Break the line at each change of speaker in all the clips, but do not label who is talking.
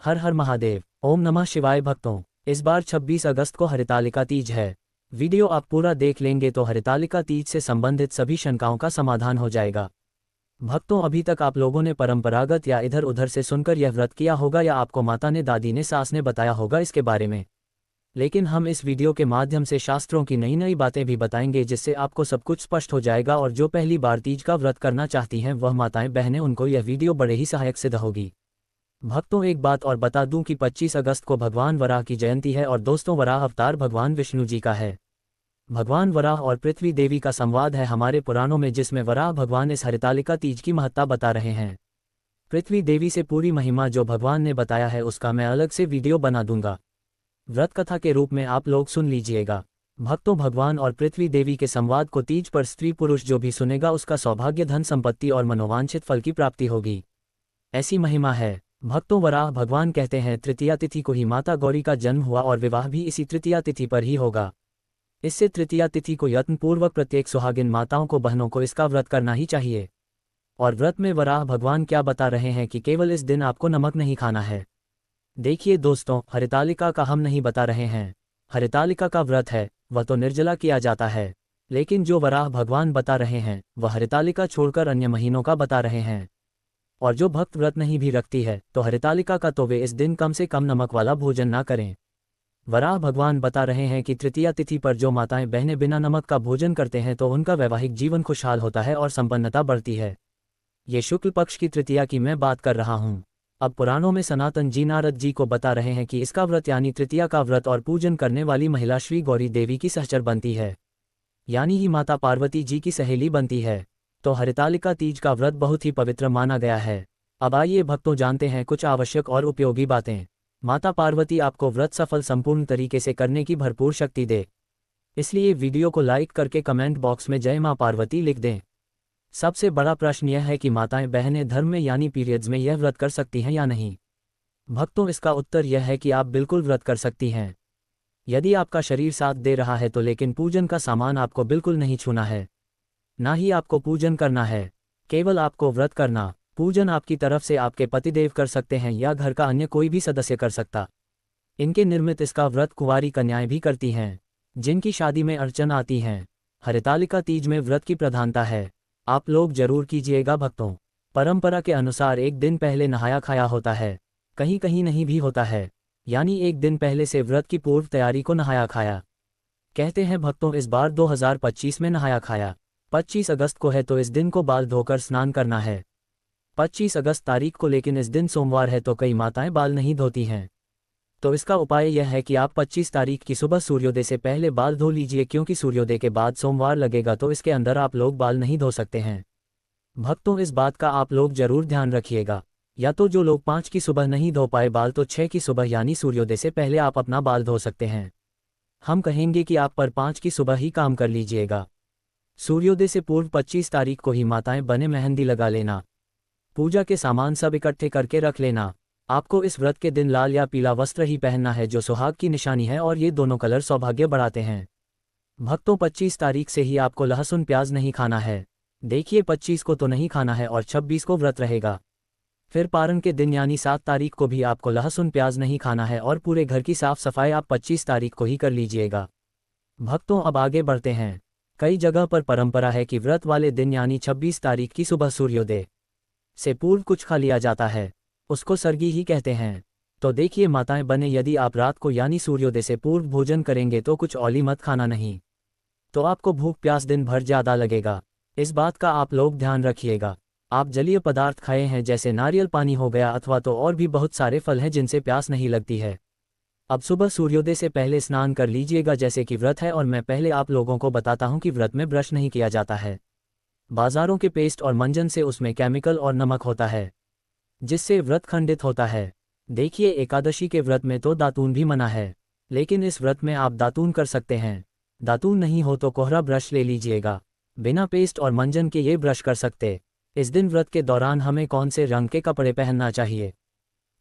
हर हर महादेव। ओम नमः शिवाय भक्तों, इस बार 26 अगस्त को हरितालिका तीज है। वीडियो आप पूरा देख लेंगे तो हरितालिका तीज से संबंधित सभी शंकाओं का समाधान हो जाएगा। भक्तों, अभी तक आप लोगों ने परंपरागत या इधर उधर से सुनकर यह व्रत किया होगा या आपको माता ने, दादी ने, सास ने बताया होगा इसके बारे में। लेकिन हम इस वीडियो के माध्यम से शास्त्रों की नई नई बातें भी बताएंगे, जिससे आपको सब कुछ स्पष्ट हो जाएगा। और जो पहली बार तीज का व्रत करना चाहती हैं वह माताएं बहनें, उनको यह वीडियो बड़े ही सहायक सिद्ध होगी। भक्तों, एक बात और बता दूं कि 25 अगस्त को भगवान वराह की जयंती है। और दोस्तों, वराह अवतार भगवान विष्णु जी का है। भगवान वराह और पृथ्वी देवी का संवाद है हमारे पुराणों में, जिसमें वराह भगवान इस हरितालिका तीज की महत्ता बता रहे हैं। पृथ्वी देवी से पूरी महिमा जो भगवान ने बताया है उसका मैं अलग से वीडियो बना दूंगा, व्रत कथा के रूप में आप लोग सुन लीजिएगा। भक्तों, भगवान और पृथ्वी देवी के संवाद को तीज पर स्त्री पुरुष जो भी सुनेगा उसका सौभाग्य, धन संपत्ति और मनोवांछित फल की प्राप्ति होगी, ऐसी महिमा है। भक्तों, वराह भगवान कहते हैं तृतीया तिथि को ही माता गौरी का जन्म हुआ और विवाह भी इसी तृतीया तिथि पर ही होगा। इससे तृतीया तिथि को यत्नपूर्वक प्रत्येक सुहागिन माताओं को, बहनों को इसका व्रत करना ही चाहिए। और व्रत में वराह भगवान क्या बता रहे हैं कि केवल इस दिन आपको नमक नहीं खाना है। देखिए दोस्तों, हरितालिका का हम नहीं बता रहे हैं। हरितालिका का व्रत है वह तो निर्जला किया जाता है, लेकिन जो वराह भगवान बता रहे हैं वह हरितालिका छोड़कर अन्य महीनों का बता रहे हैं। और जो भक्त व्रत नहीं भी रखती है तो हरितालिका का तो वे इस दिन कम से कम नमक वाला भोजन ना करें। वराह भगवान बता रहे हैं कि तृतीया तिथि पर जो माताएं बहनें बिना नमक का भोजन करते हैं तो उनका वैवाहिक जीवन खुशहाल होता है और संपन्नता बढ़ती है। ये शुक्ल पक्ष की तृतीया की मैं बात कर रहा हूँ। अब पुराणों में सनातन जी नारद जी को बता रहे हैं कि इसका व्रत यानी तृतीया का व्रत और पूजन करने वाली महिला श्री गौरी देवी की सहचर बनती है, यानी ही माता पार्वती जी की सहेली बनती है। तो हरितालिका तीज का व्रत बहुत ही पवित्र माना गया है। अब आइए भक्तों, जानते हैं कुछ आवश्यक और उपयोगी बातें। माता पार्वती आपको व्रत सफल संपूर्ण तरीके से करने की भरपूर शक्ति दे, इसलिए वीडियो को लाइक करके कमेंट बॉक्स में जय मां पार्वती लिख दें। सबसे बड़ा प्रश्न यह है कि माताएं बहनें धर्म में यानी पीरियड्स में यह व्रत कर सकती हैं या नहीं। भक्तों, इसका उत्तर यह है कि आप बिल्कुल व्रत कर सकती हैं, यदि आपका शरीर साथ दे रहा है तो। लेकिन पूजन का सामान आपको बिल्कुल नहीं छूना है, ना ही आपको पूजन करना है, केवल आपको व्रत करना। पूजन आपकी तरफ से आपके पतिदेव कर सकते हैं या घर का अन्य कोई भी सदस्य कर सकता। इनके निर्मित इसका व्रत कुंवारी कन्याएं भी करती हैं, जिनकी शादी में अड़चन आती हैं। हरितालिका तीज में व्रत की प्रधानता है, आप लोग जरूर कीजिएगा भक्तों। परंपरा के अनुसार एक दिन पहले नहाया खाया होता है, कहीं कहीं नहीं भी होता है, यानी एक दिन पहले से व्रत की पूर्व तैयारी को नहाया खाया कहते हैं। भक्तों, इस बार 2025 में नहाया खाया 25 अगस्त को है, तो इस दिन को बाल धोकर स्नान करना है 25 अगस्त तारीख को। लेकिन इस दिन सोमवार है तो कई माताएं बाल नहीं धोती हैं। तो इसका उपाय यह है कि आप 25 तारीख की सुबह सूर्योदय से पहले बाल धो लीजिए, क्योंकि सूर्योदय के बाद सोमवार लगेगा तो इसके अंदर आप लोग बाल नहीं धो सकते हैं। भक्तों, इस बात का आप लोग जरूर ध्यान रखिएगा। या तो जो लोग 5 की सुबह नहीं धो पाए बाल, तो 6 की सुबह यानी सूर्योदय से पहले आप अपना बाल धो सकते हैं। हम कहेंगे कि आप पर 5 की सुबह ही काम कर लीजिएगा। सूर्योदय से पूर्व 25 तारीख को ही माताएं बने मेहंदी लगा लेना। पूजा के सामान सब इकट्ठे करके रख लेना। आपको इस व्रत के दिन लाल या पीला वस्त्र ही पहनना है, जो सुहाग की निशानी है, और ये दोनों कलर सौभाग्य बढ़ाते हैं। भक्तों, 25 तारीख से ही आपको लहसुन प्याज नहीं खाना है। देखिए, 25 को तो नहीं खाना है और 26 को व्रत रहेगा। फिर पारण के दिन यानी 7 तारीख को भी आपको लहसुन प्याज नहीं खाना है, और पूरे घर की साफ सफाई आप 25 तारीख को ही कर लीजिएगा। भक्तों, अब आगे बढ़ते हैं। कई जगह पर परंपरा है कि व्रत वाले दिन यानी 26 तारीख की सुबह सूर्योदय से पूर्व कुछ खा लिया जाता है, उसको सरगी ही कहते हैं। तो देखिए माताएं बने, यदि आप रात को यानी सूर्योदय से पूर्व भोजन करेंगे तो कुछ औली मत खाना नहीं, तो आपको भूख प्यास दिन भर ज्यादा लगेगा। इस बात का आप लोग ध्यान रखिएगा। आप जलीय पदार्थ खाए हैं, जैसे नारियल पानी हो गया, अथवा तो और भी बहुत सारे फल हैं जिनसे प्यास नहीं लगती है। अब सुबह सूर्योदय से पहले स्नान कर लीजिएगा, जैसे कि व्रत है। और मैं पहले आप लोगों को बताता हूं कि व्रत में ब्रश नहीं किया जाता है। बाजारों के पेस्ट और मंजन से उसमें केमिकल और नमक होता है, जिससे व्रत खंडित होता है। देखिए, एकादशी के व्रत में तो दातून भी मना है, लेकिन इस व्रत में आप दातून कर सकते हैं। दातून नहीं हो तो कोहरा ब्रश ले लीजिएगा, बिना पेस्ट और मंजन के ये ब्रश कर सकते। इस दिन व्रत के दौरान हमें कौन से रंग के कपड़े पहनना चाहिए?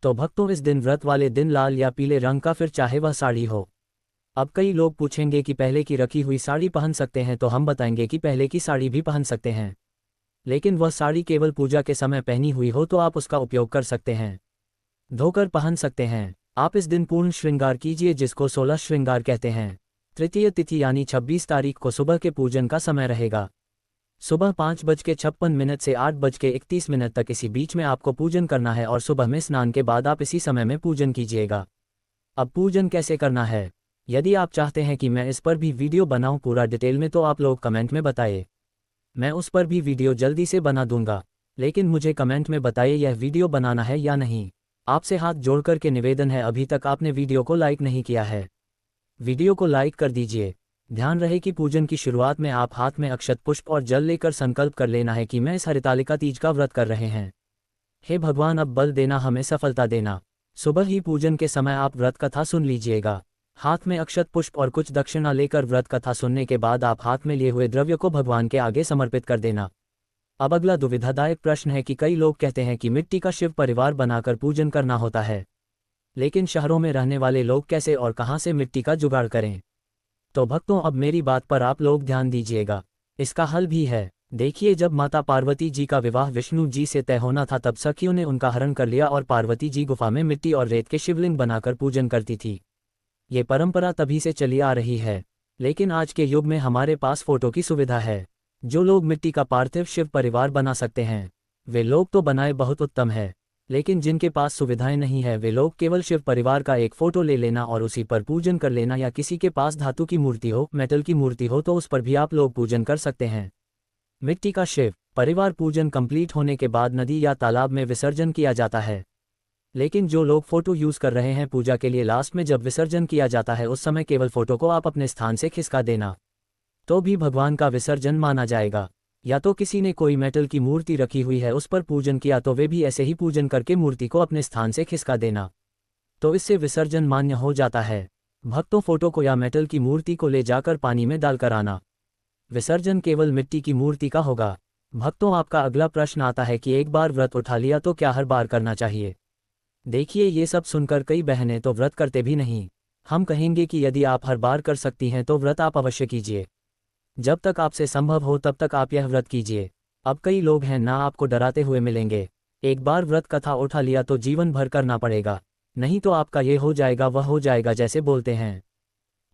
तो भक्तों, इस दिन व्रत वाले दिन लाल या पीले रंग का, फिर चाहे वह साड़ी हो। अब कई लोग पूछेंगे कि पहले की रखी हुई साड़ी पहन सकते हैं, तो हम बताएंगे कि पहले की साड़ी भी पहन सकते हैं, लेकिन वह साड़ी केवल पूजा के समय पहनी हुई हो तो आप उसका उपयोग कर सकते हैं। धोकर पहन सकते हैं। आप इस दिन पूर्ण श्रृंगार कीजिए, जिसको 16 श्रृंगार कहते हैं। तृतीय तिथि यानी 26 तारीख को सुबह के पूजन का समय रहेगा। सुबह 5:56 से 8:31 तक इसी बीच में आपको पूजन करना है और सुबह में स्नान के बाद आप इसी समय में पूजन कीजिएगा। अब पूजन कैसे करना है, यदि आप चाहते हैं कि मैं इस पर भी वीडियो बनाऊं पूरा डिटेल में, तो आप लोग कमेंट में बताइए। मैं उस पर भी वीडियो जल्दी से बना दूंगा, लेकिन मुझे कमेंट में बताइए यह वीडियो बनाना है या नहीं। आपसे हाथ जोड़कर के निवेदन है, अभी तक आपने वीडियो को लाइक नहीं किया है, वीडियो को लाइक कर दीजिए। ध्यान रहे कि पूजन की शुरुआत में आप हाथ में अक्षत पुष्प और जल लेकर संकल्प कर लेना है कि मैं इस हरितालिका तीज का व्रत कर रहे हैं। हे भगवान, अब बल देना, हमें सफलता देना। सुबह ही पूजन के समय आप व्रत कथा सुन लीजिएगा। हाथ में अक्षत पुष्प और कुछ दक्षिणा लेकर व्रत कथा सुनने के बाद आप हाथ में लिए हुए द्रव्य को भगवान के आगे समर्पित कर देना। अब अगला दुविधादायक प्रश्न है कि कई लोग कहते हैं कि मिट्टी का शिव परिवार बनाकर पूजन करना होता है, लेकिन शहरों में रहने वाले लोग कैसे और कहां से मिट्टी का जुगाड़ करें? तो भक्तों, अब मेरी बात पर आप लोग ध्यान दीजिएगा, इसका हल भी है। देखिए, जब माता पार्वती जी का विवाह विष्णु जी से तय होना था, तब सखियों ने उनका हरण कर लिया और पार्वती जी गुफा में मिट्टी और रेत के शिवलिंग बनाकर पूजन करती थी। ये परंपरा तभी से चली आ रही है, लेकिन आज के युग में हमारे पास फोटो की सुविधा है। जो लोग मिट्टी का पार्थिव शिव परिवार बना सकते हैं, वे लोग तो बनाए, बहुत उत्तम है। लेकिन जिनके पास सुविधाएं नहीं है, वे लोग केवल शिव परिवार का एक फोटो ले लेना और उसी पर पूजन कर लेना, या किसी के पास धातु की मूर्ति हो, मेटल की मूर्ति हो, तो उस पर भी आप लोग पूजन कर सकते हैं। मिट्टी का शिव परिवार पूजन कंप्लीट होने के बाद नदी या तालाब में विसर्जन किया जाता है। लेकिन जो लोग फोटो यूज कर रहे हैं पूजा के लिए, लास्ट में जब विसर्जन किया जाता है, उस समय केवल फोटो को आप अपने स्थान से खिसका देना, तो भी भगवान का विसर्जन माना जाएगा। या तो किसी ने कोई मेटल की मूर्ति रखी हुई है, उस पर पूजन किया, तो वे भी ऐसे ही पूजन करके मूर्ति को अपने स्थान से खिसका देना, तो इससे विसर्जन मान्य हो जाता है। भक्तों, फोटो को या मेटल की मूर्ति को ले जाकर पानी में डालकर आना। विसर्जन केवल मिट्टी की मूर्ति का होगा। भक्तों, आपका अगला प्रश्न आता है कि एक बार व्रत उठा लिया तो क्या हर बार करना चाहिए? देखिए, ये सब सुनकर कई बहनें तो व्रत करते भी नहीं। हम कहेंगे कि यदि आप हर बार कर सकती हैं तो व्रत आप अवश्य कीजिए। जब तक आपसे संभव हो तब तक आप यह व्रत कीजिए। अब कई लोग हैं ना, आपको डराते हुए मिलेंगे। एक बार व्रत कथा उठा लिया तो जीवन भर करना पड़ेगा, नहीं तो आपका ये हो जाएगा वह हो जाएगा जैसे बोलते हैं।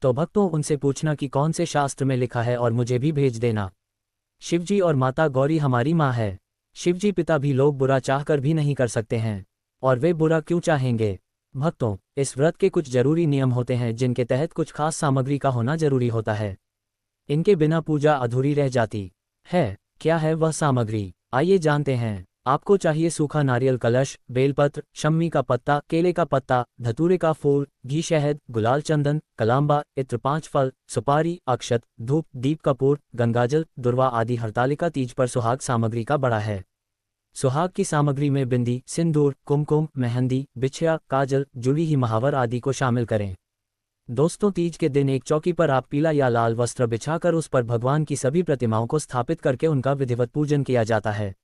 तो भक्तों, उनसे पूछना कि कौन से शास्त्र में लिखा है और मुझे भी भेज देना। शिवजी और माता गौरी हमारी माँ है। शिवजी पिता भी लोग बुरा चाहकर भी नहीं कर सकते हैं, और वे बुरा क्यों चाहेंगे? भक्तों, इस व्रत के कुछ जरूरी नियम होते हैं, जिनके तहत कुछ खास सामग्री का होना जरूरी होता है। इनके बिना पूजा अधूरी रह जाती है। क्या है वह सामग्री? आइए जानते हैं। आपको चाहिए सूखा नारियल कलश, बेलपत्र, शम्मी का पत्ता, केले का पत्ता, धतूरे का फूल, घी, शहद, गुलाल चंदन, कलांबा, इत्र, 5 फल, सुपारी, अक्षत, धूप, दीप कपूर, गंगाजल, दुर्वा आदि हरतालिका तीज पर सुहाग सामग्री का बड़ा है। सुहाग की सामग्री में बिंदी, सिंदूर, कुमकुम, मेहंदी, बिछिया, काजल, जुड़ी ही महावर आदि को शामिल करें। दोस्तों, तीज के दिन एक चौकी पर आप पीला या लाल वस्त्र बिछाकर उस पर भगवान की सभी प्रतिमाओं को स्थापित करके उनका विधिवत पूजन किया जाता है।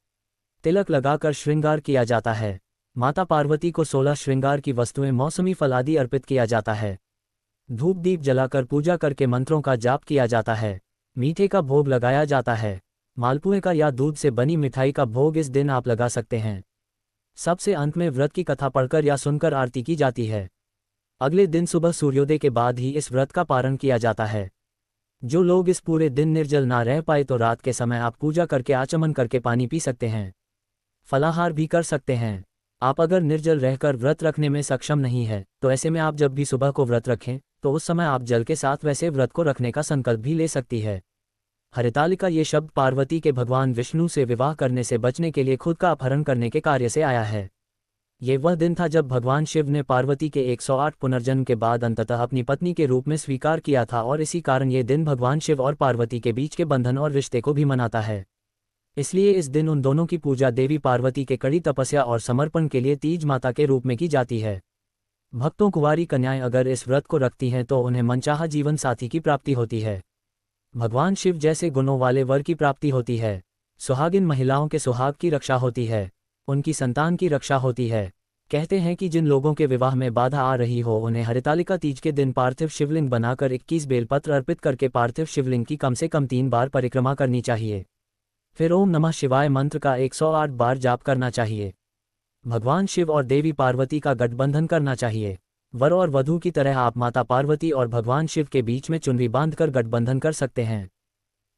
तिलक लगाकर श्रृंगार किया जाता है। माता पार्वती को 16 श्रृंगार की वस्तुएं, मौसमी फल आदि अर्पित किया जाता है। धूप दीप जलाकर पूजा करके मंत्रों का जाप किया जाता है। मीठे का भोग लगाया जाता है। मालपुए का या दूध से बनी मिठाई का भोग इस दिन आप लगा सकते हैं। सबसे अंत में व्रत की कथा पढ़कर या सुनकर आरती की जाती है। अगले दिन सुबह सूर्योदय के बाद ही इस व्रत का पारण किया जाता है। जो लोग इस पूरे दिन निर्जल ना रह पाए तो रात के समय आप पूजा करके आचमन करके पानी पी सकते हैं। फलाहार भी कर सकते हैं। आप अगर निर्जल रहकर व्रत रखने में सक्षम नहीं है, तो ऐसे में आप जब भी सुबह को व्रत रखें तो उस समय आप जल के साथ वैसे व्रत को रखने का संकल्प भी ले सकती है। हरितालिका ये शब्द पार्वती के भगवान विष्णु से विवाह करने से बचने के लिए खुद का अपहरण करने के कार्य से आया है। ये वह दिन था जब भगवान शिव ने पार्वती के 108 पुनर्जन्म के बाद अंततः अपनी पत्नी के रूप में स्वीकार किया था, और इसी कारण ये दिन भगवान शिव और पार्वती के बीच के बंधन और रिश्ते को भी मनाता है। इसलिए इस दिन उन दोनों की पूजा देवी पार्वती के कड़ी तपस्या और समर्पण के लिए तीज माता के रूप में की जाती है। भक्तों, कुंवारी कन्याएं अगर इस व्रत को रखती हैं तो उन्हें मनचाहा जीवन साथी की प्राप्ति होती है। भगवान शिव जैसे गुणों वाले वर की प्राप्ति होती है। सुहागिन महिलाओं के सुहाग की रक्षा होती है। उनकी संतान की रक्षा होती है। कहते हैं कि जिन लोगों के विवाह में बाधा आ रही हो, उन्हें हरितालिका तीज के दिन पार्थिव शिवलिंग बनाकर 21 बेलपत्र अर्पित करके पार्थिव शिवलिंग की कम से कम 3 बार परिक्रमा करनी चाहिए। फिर ओम नमः शिवाय मंत्र का 108 बार जाप करना चाहिए। भगवान शिव और देवी पार्वती का गठबंधन करना चाहिए। वर और वधू की तरह आप माता पार्वती और भगवान शिव के बीच में चुनरी बांधकर गठबंधन कर सकते हैं,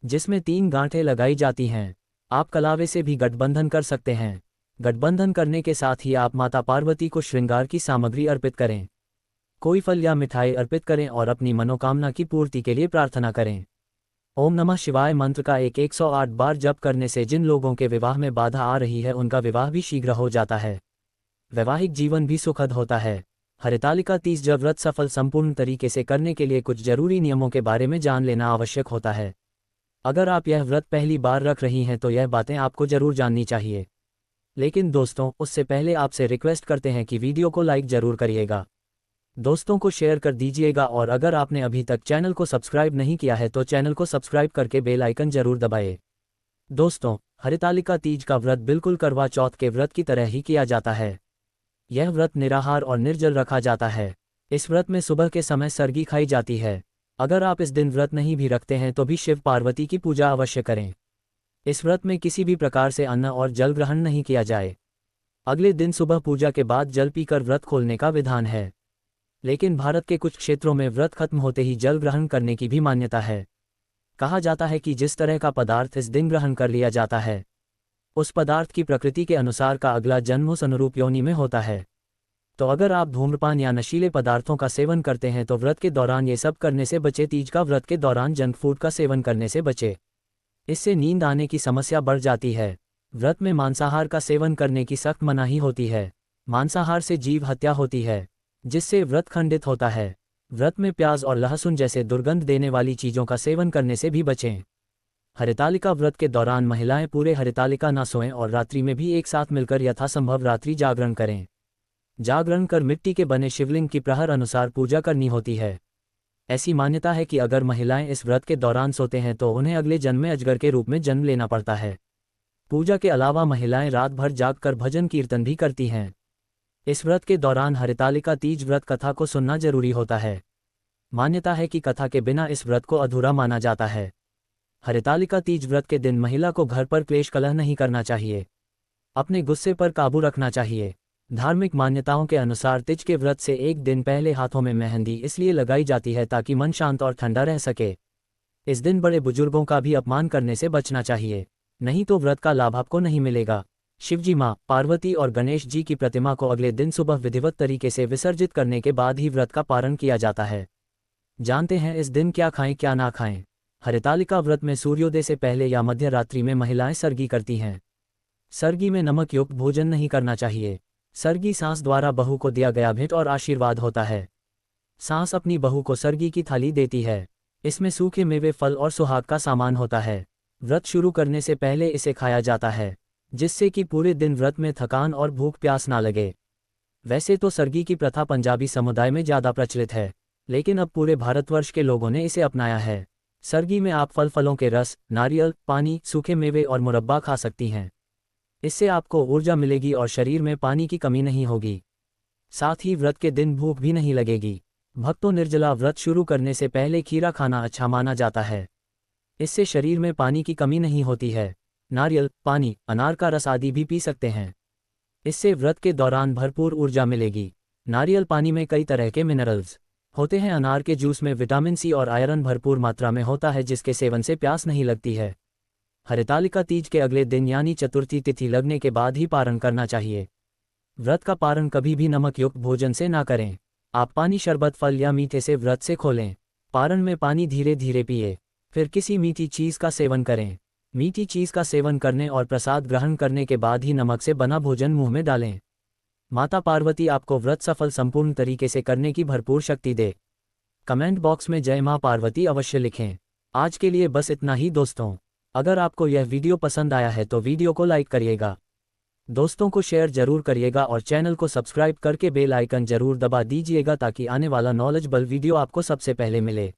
जिसमें 3 गांठें लगाई जाती हैं। आप कलावे से भी गठबंधन कर सकते हैं। गठबंधन करने के साथ ही आप माता पार्वती को श्रृंगार की सामग्री अर्पित करें। कोई फल या मिठाई अर्पित करें और अपनी मनोकामना की पूर्ति के लिए प्रार्थना करें। ओम नमः शिवाय मंत्र का 108 बार जप करने से जिन लोगों के विवाह में बाधा आ रही है उनका विवाह भी शीघ्र हो जाता है। वैवाहिक जीवन भी सुखद होता है। हरितालिका तीज जब व्रत सफल संपूर्ण तरीके से करने के लिए कुछ जरूरी नियमों के बारे में जान लेना आवश्यक होता है। अगर आप यह व्रत पहली बार रख रही हैं तो यह बातें आपको जरूर जाननी चाहिए। लेकिन दोस्तों, उससे पहले आपसे रिक्वेस्ट करते हैं कि वीडियो को लाइक जरूर करिएगा, दोस्तों को शेयर कर दीजिएगा और अगर आपने अभी तक चैनल को सब्सक्राइब नहीं किया है तो चैनल को सब्सक्राइब करके बेल आइकन जरूर दबाएं। दोस्तों, हरितालिका तीज का व्रत बिल्कुल करवा चौथ के व्रत की तरह ही किया जाता है। यह व्रत निराहार और निर्जल रखा जाता है। इस व्रत में सुबह के समय सरगी खाई जाती है। अगर आप इस दिन व्रत नहीं भी रखते हैं तो भी शिव पार्वती की पूजा अवश्य करें। इस व्रत में किसी भी प्रकार से अन्न और जल ग्रहण नहीं किया जाए। अगले दिन सुबह पूजा के बाद जल पीकर व्रत खोलने का विधान है। लेकिन भारत के कुछ क्षेत्रों में व्रत खत्म होते ही जल ग्रहण करने की भी मान्यता है। कहा जाता है कि जिस तरह का पदार्थ इस दिन ग्रहण कर लिया जाता है, उस पदार्थ की प्रकृति के अनुसार का अगला जन्म उस अनुरूप योनि में होता है। तो अगर आप धूम्रपान या नशीले पदार्थों का सेवन करते हैं तो व्रत के दौरान ये सब करने से बचे। तीज का व्रत के दौरान जंक फूड का सेवन करने से बचे, इससे नींद आने की समस्या बढ़ जाती है। व्रत में मांसाहार का सेवन करने की सख्त मनाही होती है। मांसाहार से जीव हत्या होती है, जिससे व्रत खंडित होता है। व्रत में प्याज और लहसुन जैसे दुर्गंध देने वाली चीज़ों का सेवन करने से भी बचें। हरितालिका व्रत के दौरान महिलाएं पूरे हरितालिका न सोएं और रात्रि में भी एक साथ मिलकर यथासंभव रात्रि जागरण करें। जागरण कर मिट्टी के बने शिवलिंग की प्रहर अनुसार पूजा करनी होती है। ऐसी मान्यता है कि अगर महिलाएं इस व्रत के दौरान सोते हैं तो उन्हें अगले जन्म में अजगर के रूप में जन्म लेना पड़ता है। पूजा के अलावा महिलाएं रात भर जागकर भजन कीर्तन भी करती हैं। इस व्रत के दौरान हरितालिका तीज व्रत कथा को सुनना जरूरी होता है। मान्यता है कि कथा के बिना इस व्रत को अधूरा माना जाता है। हरितालिका तीज व्रत के दिन महिला को घर पर क्लेश कलह नहीं करना चाहिए। अपने गुस्से पर काबू रखना चाहिए। धार्मिक मान्यताओं के अनुसार तीज के व्रत से एक दिन पहले हाथों में मेहंदी इसलिए लगाई जाती है ताकि मन शांत और ठंडा रह सके। इस दिन बड़े बुजुर्गों का भी अपमान करने से बचना चाहिए, नहीं तो व्रत का लाभ आपको नहीं मिलेगा। शिवजी माँ पार्वती और गणेश जी की प्रतिमा को अगले दिन सुबह विधिवत तरीके से विसर्जित करने के बाद ही व्रत का पारण किया जाता है। जानते हैं इस दिन क्या खाएं क्या ना खाएं। हरितालिका व्रत में सूर्योदय से पहले या मध्य रात्रि में महिलाएं सरगी करती हैं। सरगी में नमक युक्त भोजन नहीं करना चाहिए। सरगी सास द्वारा बहू को दिया गया भेंट और आशीर्वाद होता है। सास अपनी बहू को सरगी की थाली देती है। इसमें सूखे मेवे, फल और सुहाग का सामान होता है। व्रत शुरू करने से पहले इसे खाया जाता है, जिससे कि पूरे दिन व्रत में थकान और भूख प्यास ना लगे। वैसे तो सरगी की प्रथा पंजाबी समुदाय में ज़्यादा प्रचलित है, लेकिन अब पूरे भारतवर्ष के लोगों ने इसे अपनाया है। सरगी में आप फलों के रस, नारियल पानी, सूखे मेवे और मुरब्बा खा सकती हैं। इससे आपको ऊर्जा मिलेगी और शरीर में पानी की कमी नहीं होगी। साथ ही व्रत के दिन भूख भी नहीं लगेगी। भक्तों, निर्जला व्रत शुरू करने से पहले खीरा खाना अच्छा माना जाता है। इससे शरीर में पानी की कमी नहीं होती है। नारियल पानी, अनार का रस आदि भी पी सकते हैं। इससे व्रत के दौरान भरपूर ऊर्जा मिलेगी। नारियल पानी में कई तरह के मिनरल्स होते हैं। अनार के जूस में विटामिन सी और आयरन भरपूर मात्रा में होता है, जिसके सेवन से प्यास नहीं लगती है। हरितालिका तीज के अगले दिन यानी चतुर्थी तिथि लगने के बाद ही पारण करना चाहिए। व्रत का पारण कभी भी नमक युक्त भोजन से ना करें। आप पानी, शरबत, फल या मीठे से व्रत से खोलें। पारण में पानी धीरे धीरे पिए, फिर किसी मीठी चीज़ का सेवन करें। मीठी चीज़ का सेवन करने और प्रसाद ग्रहण करने के बाद ही नमक से बना भोजन मुंह में डालें। माता पार्वती आपको व्रत सफल संपूर्ण तरीके से करने की भरपूर शक्ति दे। कमेंट बॉक्स में जय मां पार्वती अवश्य लिखें। आज के लिए बस इतना ही दोस्तों। अगर आपको यह वीडियो पसंद आया है तो वीडियो को लाइक करिएगा, दोस्तों को शेयर जरूर करिएगा और चैनल को सब्सक्राइब करके बेल आइकन जरूर दबा दीजिएगा ताकि आने वाला नॉलेजेबल वीडियो आपको सबसे पहले मिले।